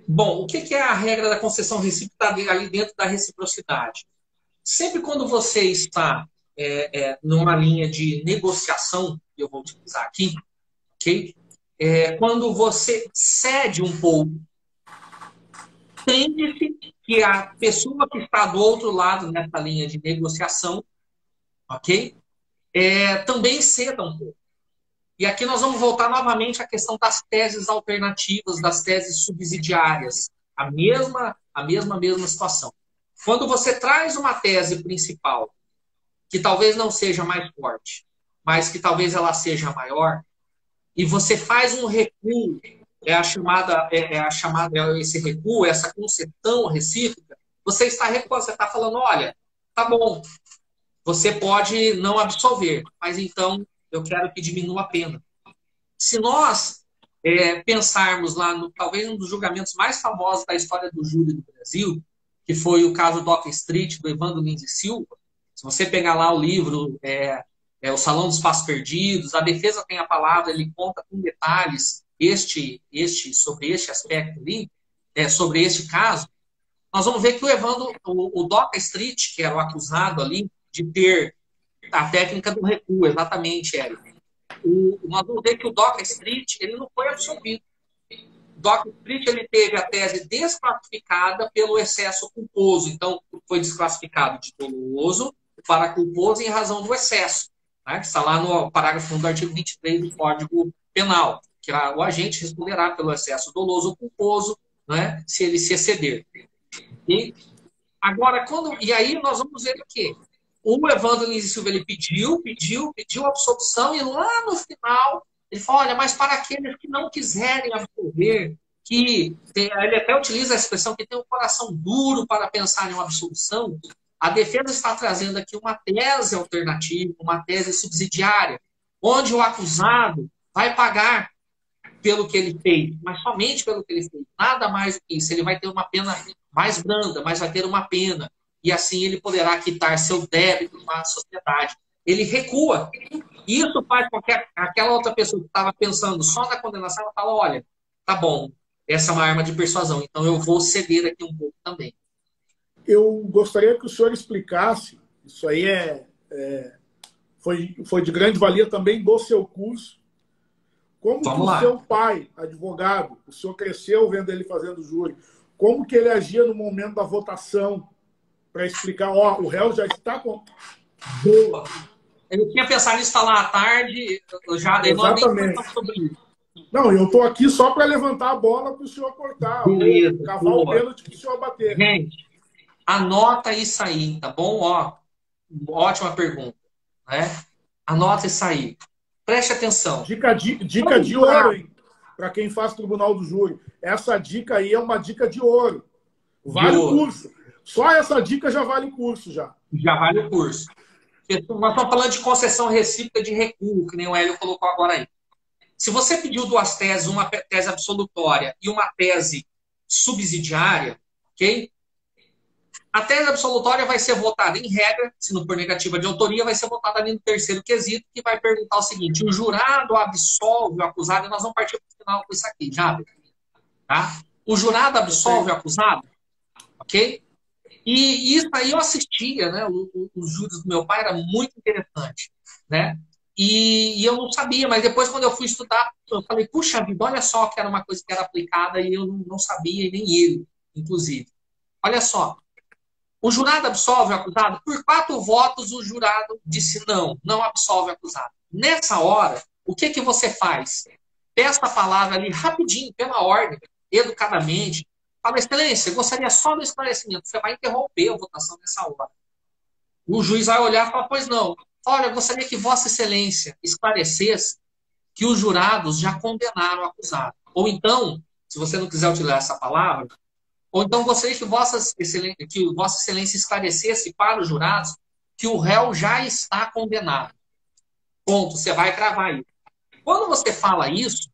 Bom, o que é a regra da concessão recíproca ali dentro da reciprocidade? Sempre quando você está numa linha de negociação, que eu vou utilizar aqui, ok? Quando você cede um pouco, tende-se que a pessoa que está do outro lado nessa linha de negociação, ok? Também ceda um pouco. E aqui nós vamos voltar novamente à questão das teses alternativas, das teses subsidiárias. A mesma situação. Quando você traz uma tese principal, que talvez não seja mais forte, mas que talvez ela seja maior, e você faz um recuo, esse recuo, essa concessão recíproca, você está recuando, você está falando, olha, tá bom, você pode não absolver, mas então eu quero que diminua a pena. Se nós pensarmos lá, talvez um dos julgamentos mais famosos da história do júri do Brasil, que foi o caso Doca Street, do Evandro Lins e Silva, se você pegar lá o livro O Salão dos Passos Perdidos, a defesa tem a palavra, ele conta com detalhes sobre este aspecto ali, sobre este caso, nós vamos ver que o Evandro, o Doca Street, que era o acusado ali de ter a técnica do recuo, exatamente, Érico. Nós vamos ver que o Doca Street ele não foi absolvido. O Doca Street ele teve a tese desclassificada pelo excesso culposo. Então, foi desclassificado de doloso para culposo em razão do excesso, né? Que está lá no parágrafo 1 do artigo 23 do Código Penal, que o agente responderá pelo excesso doloso ou culposo, né, se ele se exceder. E agora, e aí nós vamos ver o quê? O Evandro Lins e Silva ele pediu a absolvição e lá no final ele falou, olha, mas para aqueles que não quiserem absolver, ele até utiliza a expressão que tem um coração duro para pensar em uma absolução, a defesa está trazendo aqui uma tese alternativa, uma tese subsidiária, onde o acusado vai pagar pelo que ele fez, mas somente pelo que ele fez, nada mais do que isso. Ele vai ter uma pena mais branda, mas vai ter uma pena, e assim ele poderá quitar seu débito com a sociedade. Ele recua. Isso faz com que aquela outra pessoa que estava pensando só na condenação, ela fala, olha, tá bom, essa é uma arma de persuasão, então eu vou ceder aqui um pouco também. Eu gostaria que o senhor explicasse, isso aí foi de grande valia também do seu curso, como que o seu pai, advogado, o senhor cresceu vendo ele fazendo júri, como que ele agia no momento da votação para explicar, ó, o réu já está com... Boa. Eu tinha pensado nisso falar à tarde, eu já dei uma Exatamente. sobre isso. Não, eu estou aqui só para levantar a bola para o senhor cortar, Beleza, ou cavar o boa. pênalti para o senhor bater. Gente, anota isso aí, tá bom? Ó, ótima pergunta, né? Anota isso aí. Preste atenção. Dica de ouro, hein? Para quem faz tribunal do júri. Essa dica aí é uma dica de ouro. Vale o curso. Só essa dica já vale o curso, já. Já vale o curso. Nós estamos falando de concessão recíproca de recuo, que nem o Hélio colocou agora aí. Se você pediu duas teses, uma tese absolutória e uma tese subsidiária, ok? A tese absolutória vai ser votada em regra, se não for negativa de autoria, vai ser votada ali no terceiro quesito, que vai perguntar o seguinte: o jurado absolve o acusado, e nós vamos partir para o final com isso aqui, já. Tá? O jurado absolve o acusado, ok? E isso aí eu assistia, né? Os júris do meu pai era muito interessante, né? E eu não sabia, mas depois quando eu fui estudar, eu falei, puxa vida, olha só que era uma coisa que era aplicada e eu não sabia, e nem ele, inclusive. Olha só, o jurado absolve o acusado? Por 4 votos o jurado disse não absolve o acusado. Nessa hora, o que você faz? Peça a palavra ali rapidinho, pela ordem, educadamente. Fala, excelência, gostaria só do esclarecimento. Você vai interromper a votação nessa hora. O juiz vai olhar e falar, pois não. Olha, eu gostaria que Vossa Excelência esclarecesse que os jurados já condenaram o acusado. Ou então, se você não quiser utilizar essa palavra, ou então gostaria que Vossa Excelência esclarecesse para os jurados que o réu já está condenado. Ponto. Você vai cravar isso. Quando você fala isso,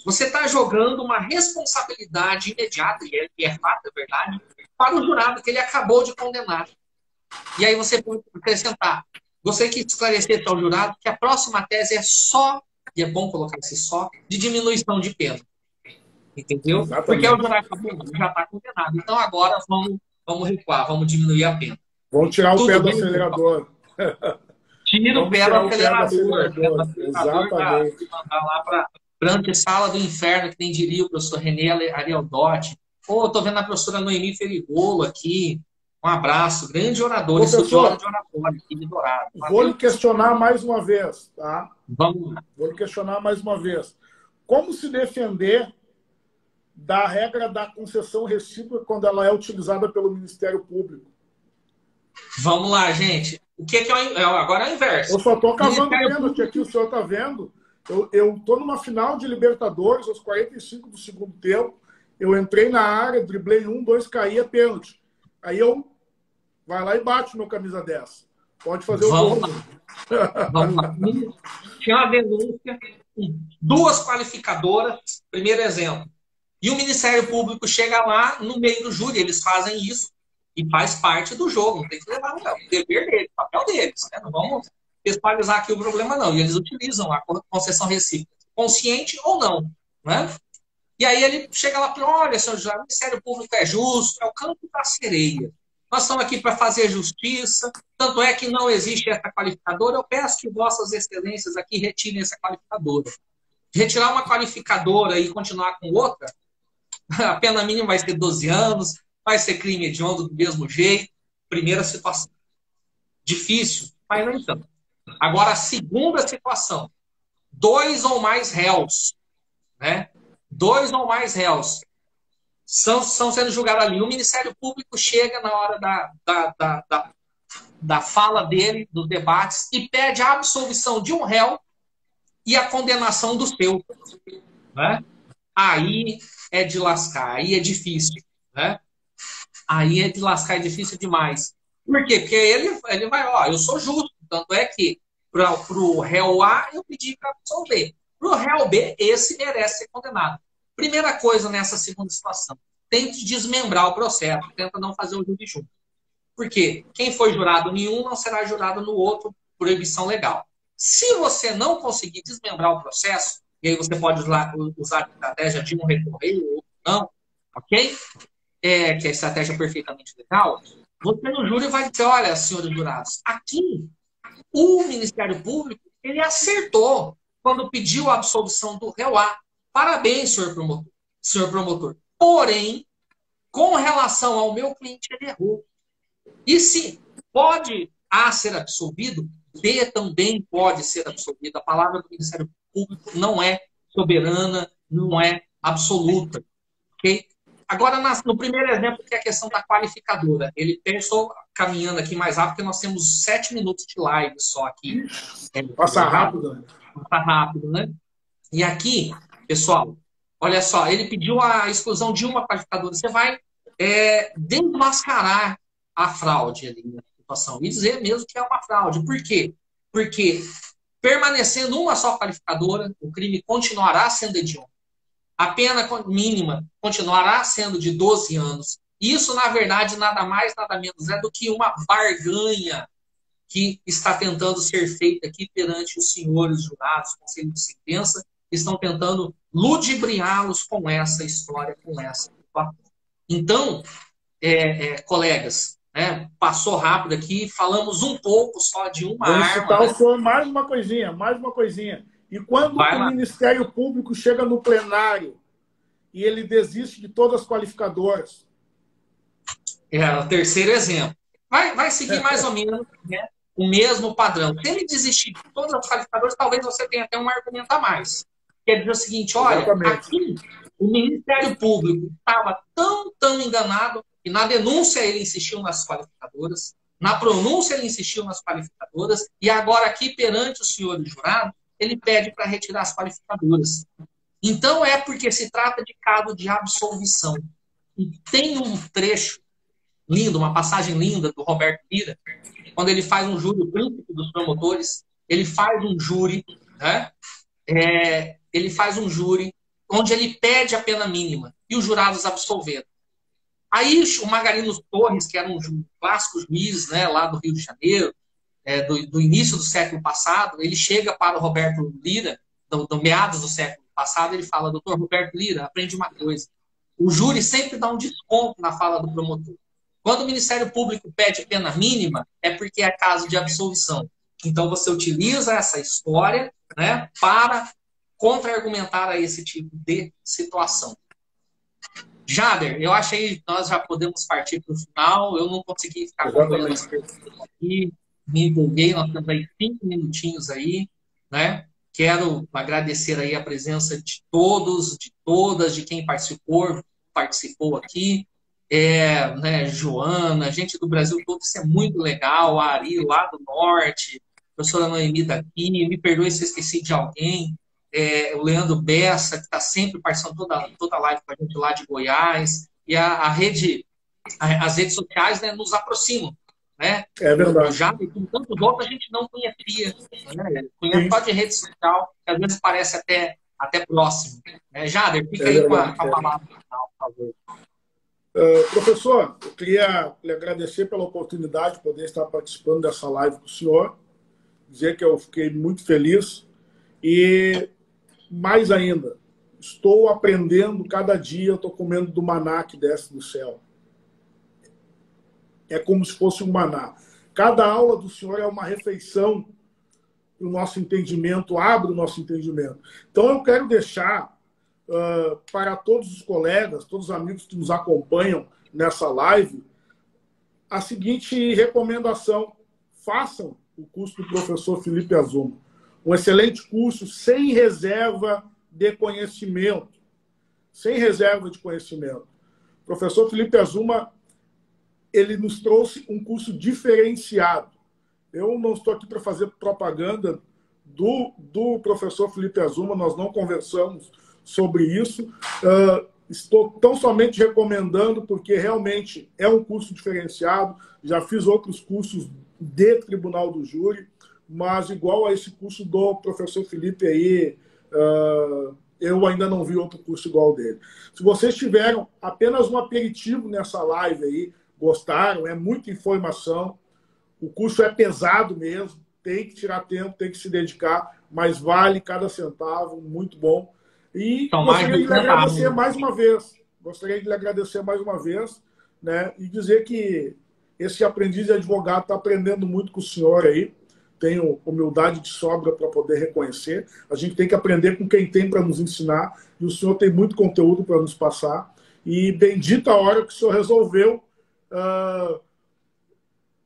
você está jogando uma responsabilidade imediata, e é fato, é verdade, para o jurado que ele acabou de condenar. E aí você pode acrescentar. Gostaria que esclarecesse ao jurado que a próxima tese é só, e é bom colocar esse só, de diminuição de pena. Entendeu? Exatamente. Porque o jurado já está condenado. Então agora vamos recuar, vamos diminuir a pena. Vamos tirar o pé do acelerador. Tira o pé do acelerador. Exatamente. Mandar lá para a antessala do inferno, que nem diria o professor René Arieldotti. Pô, estou vendo a professora Noemi Ferigolo aqui. Um abraço, grande orador, estudiosa de oratória aqui de Dourado. Vou lhe questionar mais uma vez, tá? Vamos lá. Vou lhe questionar mais uma vez. Como se defender da regra da concessão recíproca quando ela é utilizada pelo Ministério Público? Vamos lá, gente. O que é agora é o inverso. Eu só estou cavando pênalti aqui, o senhor está vendo? Eu estou numa final de Libertadores, aos 45 do segundo tempo. Eu entrei na área, driblei 1, 2, caía pênalti. Aí eu vai lá e bate no camisa 10. Pode fazer o gol. Vamos lá. Tinha uma denúncia, 2 qualificadoras, primeiro exemplo. E o Ministério Público chega lá no meio do júri, eles fazem isso e faz parte do jogo, não tem que levar, não. O dever deles, o papel deles. Né? Não vamos espalhar aqui o problema, não. E eles utilizam a concessão recíproca, consciente ou não. Né? E aí ele chega lá e fala, olha, senhor juiz, o Ministério Público é justo, é o campo da sereia. Nós estamos aqui para fazer justiça, tanto é que não existe essa qualificadora. Eu peço que vossas excelências aqui retirem essa qualificadora. Retirar uma qualificadora e continuar com outra, a pena mínima vai ser 12 anos, vai ser crime hediondo do mesmo jeito. Primeira situação. Difícil, mas não então. Agora, a segunda situação. 2 ou mais réus, né? 2 ou mais réus são sendo julgados ali. O Ministério Público chega na hora da fala dele, dos debates, e pede a absolvição de um réu e a condenação do seu. Né? Aí é de lascar, aí é difícil. Né? Aí é de lascar, é difícil demais. Por quê? Porque ele vai, ó, eu sou justo, tanto é que para o réu A eu pedi para absolver. Para o réu B, esse merece ser condenado. Primeira coisa nessa segunda situação, tente desmembrar o processo, tenta não fazer o júri junto. Por quê? Quem foi jurado em um não será jurado no outro, proibição legal. Se você não conseguir desmembrar o processo, e aí você pode usar a estratégia de um recorrer ou não, ok? Que é a estratégia perfeitamente legal, você no júri vai dizer, olha, senhores jurados, aqui o Ministério Público ele acertou quando pediu a absolvição do réu A. Parabéns, senhor promotor. Porém, com relação ao meu cliente, ele errou. E se pode A ser absolvido, B também pode ser absolvido. A palavra do Ministério Público não é soberana, não é absoluta. Okay? Agora, no primeiro exemplo, que é a questão da qualificadora. Estou caminhando aqui mais rápido, porque nós temos 7 minutos de live só aqui. Passa rápido, né? Passa rápido, né? E aqui, pessoal, olha só, ele pediu a exclusão de uma qualificadora. Você vai desmascarar a fraude ali na situação e dizer mesmo que é uma fraude. Por quê? Porque permanecendo uma só qualificadora, o crime continuará sendo hediondo. A pena mínima continuará sendo de 12 anos. Isso, na verdade, nada mais, nada menos é do que uma barganha que está tentando ser feita aqui perante os senhores jurados, conselho de sentença, que estão tentando ludibriá-los com essa história, com essa situação. Então, colegas, né, passou rápido aqui, falamos um pouco só de uma arma. Vou citar o senhor mais uma coisinha. E quando o Ministério Público chega no plenário e ele desiste de todas as qualificadoras? O terceiro exemplo. Vai seguir mais ou menos, né, o mesmo padrão. Se ele desistir de todas as qualificadoras, talvez você tenha até um argumento a mais. Quer dizer o seguinte, olha, aqui o Ministério Público estava tão enganado que na denúncia ele insistiu nas qualificadoras, na pronúncia ele insistiu nas qualificadoras, e agora aqui perante os senhores jurados, ele pede para retirar as qualificadoras. Então é porque se trata de caso de absolvição. E tem um trecho lindo, uma passagem linda do Roberto Lira, quando ele faz um júri, o príncipe dos promotores, ele faz um júri, né? Ele faz um júri onde ele pede a pena mínima e os jurados absolveram. Aí o Margarino Torres, que era um clássico juiz, né, lá do Rio de Janeiro, do início do século passado, ele chega para o Roberto Lira, do meados do século passado, ele fala, doutor Roberto Lira, aprende uma coisa, o júri sempre dá um desconto na fala do promotor. Quando o Ministério Público pede pena mínima, é porque é caso de absolvição. Então você utiliza essa história, né, para contra-argumentar a esse tipo de situação. Jader, eu achei que nós já podemos partir para o final. Eu não consegui ficar acompanhando as perguntas aqui, me empolguei, nós temos aí 5 minutinhos aí, né? Quero agradecer aí a presença de todos, de todas, de quem participou aqui, né, Joana, gente do Brasil todo, isso é muito legal, a Ari lá do Norte, a professora Noemi daqui, me perdoe se eu esqueci de alguém, o Leandro Bessa, que está sempre participando toda a live com a gente lá de Goiás, e as redes sociais, né, nos aproximam, né? É verdade. Já com tantos outros a gente não conhecia, né? Conhece só de rede social, que às vezes parece até próximo. Jader, fica aí com a palavra final, por favor. Professor, eu queria lhe agradecer pela oportunidade de poder estar participando dessa live com o senhor, dizer que eu fiquei muito feliz e, mais ainda, estou aprendendo cada dia, estou comendo do maná que desce do céu. É como se fosse um maná. Cada aula do senhor é uma refeição para o nosso entendimento, abre o nosso entendimento. Então, eu quero deixar para todos os colegas, todos os amigos que nos acompanham nessa live, a seguinte recomendação. Façam o curso do professor Felipe Azuma. Um excelente curso, sem reserva de conhecimento. Sem reserva de conhecimento. O professor Felipe Azuma, ele nos trouxe um curso diferenciado. Eu não estou aqui para fazer propaganda do professor Felipe Azuma, nós não conversamos sobre isso. Estou tão somente recomendando porque realmente é um curso diferenciado. Já fiz outros cursos de Tribunal do Júri, mas igual a esse curso do professor Felipe aí, eu ainda não vi outro curso igual dele. Se vocês tiveram apenas um aperitivo nessa live aí, gostaram, é muita informação, o curso é pesado mesmo, tem que tirar tempo, tem que se dedicar, mas vale cada centavo, muito bom. E gostaria de lhe agradecer mais uma vez. Gostaria de lhe agradecer mais uma vez, né? E dizer que esse aprendiz de advogado está aprendendo muito com o senhor aí. Tenho humildade de sobra para poder reconhecer. A gente tem que aprender com quem tem para nos ensinar. E o senhor tem muito conteúdo para nos passar. E bendita a hora que o senhor resolveu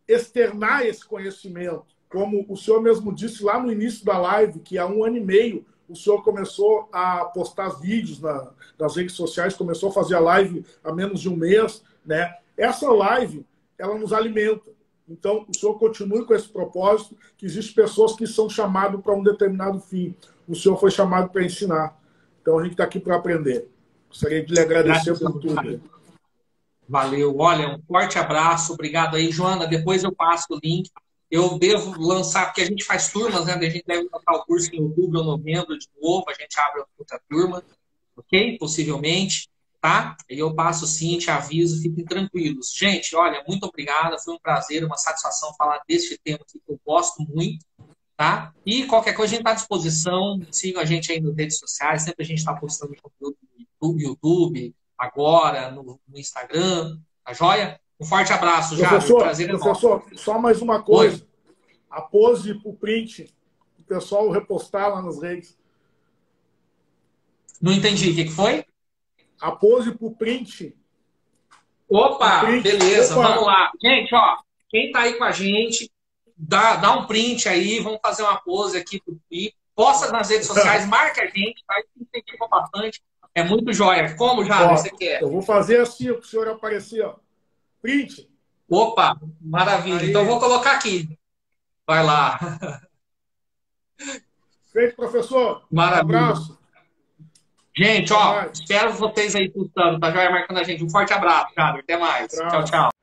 externar esse conhecimento. Como o senhor mesmo disse lá no início da live, que há 1 ano e meio o senhor começou a postar vídeos nas redes sociais, começou a fazer a live há menos de um mês, né? Essa live, ela nos alimenta. Então, o senhor continue com esse propósito, que existem pessoas que são chamadas para um determinado fim. O senhor foi chamado para ensinar. Então, a gente está aqui para aprender. Gostaria de lhe agradecer por tudo. Valeu. Olha, um forte abraço. Obrigado aí, Joana. Depois eu passo o link. Eu devo lançar, porque a gente faz turmas, né? A gente deve lançar o curso em outubro ou novembro de novo. A gente abre outra turma, ok? Possivelmente, tá? E eu passo sim, te aviso, fiquem tranquilos. Gente, olha, muito obrigado. Foi um prazer, uma satisfação falar deste tema aqui que eu gosto muito, tá? E qualquer coisa a gente está à disposição. Sigam a gente aí nas redes sociais. Sempre a gente está postando conteúdo no YouTube, agora, no Instagram. Tá joia? Um forte abraço, Jader. Prazer é nosso. Professor, só mais uma coisa. Oi. A pose pro print, o pessoal repostar lá nas redes. Não entendi. O que foi? A pose pro print. Opa, print. Beleza. Opa. Vamos lá. Gente, ó, quem tá aí com a gente, dá um print aí, vamos fazer uma pose aqui pro print. Posta nas redes sociais, marca a gente, tá? Incentiva bastante. É muito joia. Como, Jader, você quer? Eu vou fazer assim, para o senhor aparecer, ó. Print. Opa, maravilha. Aí. Então eu vou colocar aqui. Vai lá. Feito, professor. Maravilha. Um abraço. Gente, ó, espero vocês aí pulsando, tá joia? Marcando a gente. Um forte abraço, Jader. Até mais. Tchau, tchau.